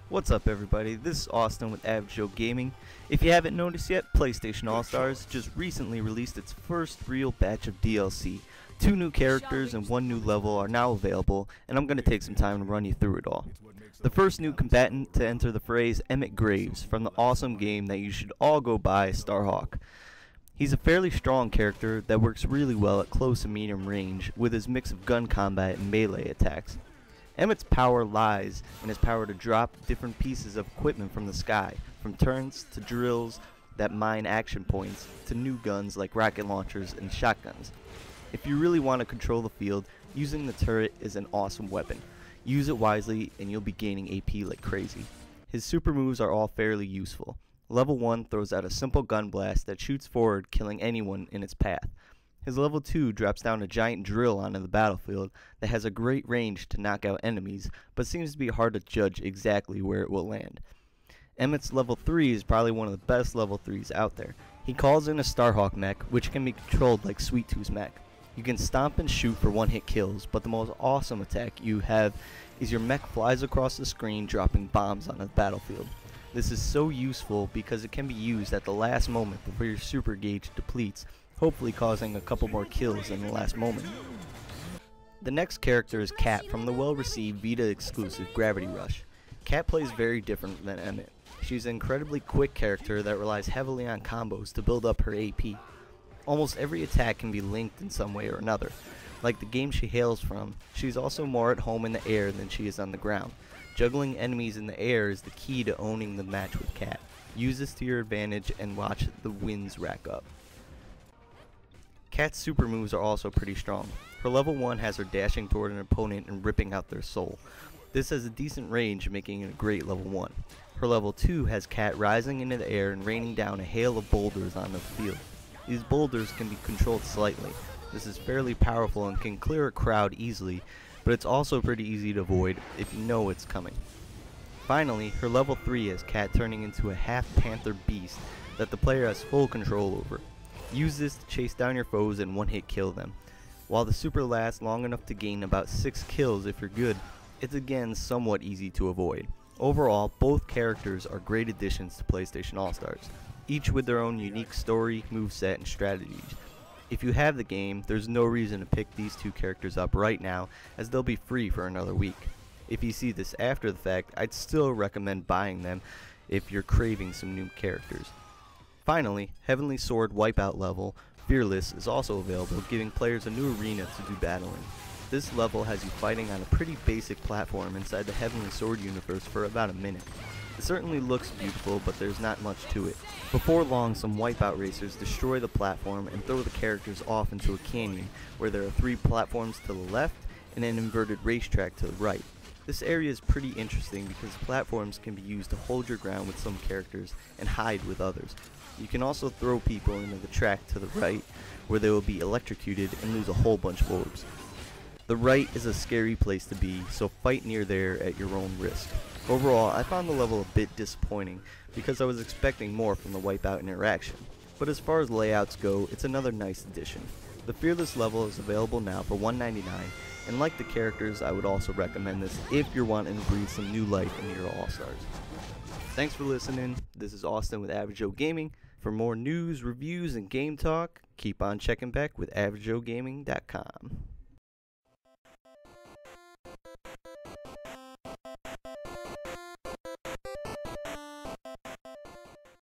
What's up everybody, this is Austin with Average Joe Gaming. If you haven't noticed yet, PlayStation All-Stars just recently released its first real batch of DLC. 2 new characters and 1 new level are now available, and I'm going to take some time to run you through it all. The first new combatant to enter the fray is Emmett from the awesome game that you should all go buy, Starhawk. He's a fairly strong character that works really well at close and medium range with his mix of gun combat and melee attacks. Emmett's power lies in his power to drop different pieces of equipment from the sky, from turrets to drills that mine action points to new guns like rocket launchers and shotguns. If you really want to control the field, using the turret is an awesome weapon. Use it wisely and you'll be gaining AP like crazy. His super moves are all fairly useful. Level 1 throws out a simple gun blast that shoots forward, killing anyone in its path. His level 2 drops down a giant drill onto the battlefield that has a great range to knock out enemies, but seems to be hard to judge exactly where it will land. Emmett's level 3 is probably one of the best level 3s out there. He calls in a Starhawk mech, which can be controlled like Sweet Tooth's mech. You can stomp and shoot for one-hit kills, but the most awesome attack you have is your mech flies across the screen dropping bombs on the battlefield. This is so useful because it can be used at the last moment before your super gauge depletes, hopefully causing a couple more kills in the last moment. The next character is Kat from the well-received Vita exclusive Gravity Rush. Kat plays very different than Emmett. She's an incredibly quick character that relies heavily on combos to build up her AP. Almost every attack can be linked in some way or another. Like the game she hails from, she's also more at home in the air than she is on the ground. Juggling enemies in the air is the key to owning the match with Kat. Use this to your advantage and watch the wins rack up. Kat's super moves are also pretty strong. Her level 1 has her dashing toward an opponent and ripping out their soul. This has a decent range, making it a great level 1. Her level 2 has Kat rising into the air and raining down a hail of boulders on the field. These boulders can be controlled slightly. This is fairly powerful and can clear a crowd easily, but it's also pretty easy to avoid if you know it's coming. Finally, her level 3 has Kat turning into a half-panther beast that the player has full control over. Use this to chase down your foes and one-hit kill them. While the super lasts long enough to gain about 6 kills if you're good, it's again somewhat easy to avoid. Overall, both characters are great additions to PlayStation All-Stars, each with their own unique story, moveset, and strategies. If you have the game, there's no reason to pick these 2 characters up right now, as they'll be free for another week. If you see this after the fact, I'd still recommend buying them if you're craving some new characters. Finally, Heavenly Sword Wipeout level, Fearless, is also available, giving players a new arena to do battling. This level has you fighting on a pretty basic platform inside the Heavenly Sword universe for about a minute. It certainly looks beautiful, but there's not much to it. Before long, some Wipeout racers destroy the platform and throw the characters off into a canyon, where there are 3 platforms to the left and an inverted racetrack to the right. This area is pretty interesting because platforms can be used to hold your ground with some characters and hide with others. You can also throw people into the track to the right, where they will be electrocuted and lose a whole bunch of orbs. The right is a scary place to be, so fight near there at your own risk. Overall, I found the level a bit disappointing because I was expecting more from the Wipeout interaction. But as far as layouts go, it's another nice addition. The Fearless level is available now for $1.99, and like the characters, I would also recommend this if you're wanting to breathe some new life into your All-Stars. Thanks for listening. This is Austin with Average Joe Gaming. For more news, reviews, and game talk, keep on checking back with AverageJoeGaming.com.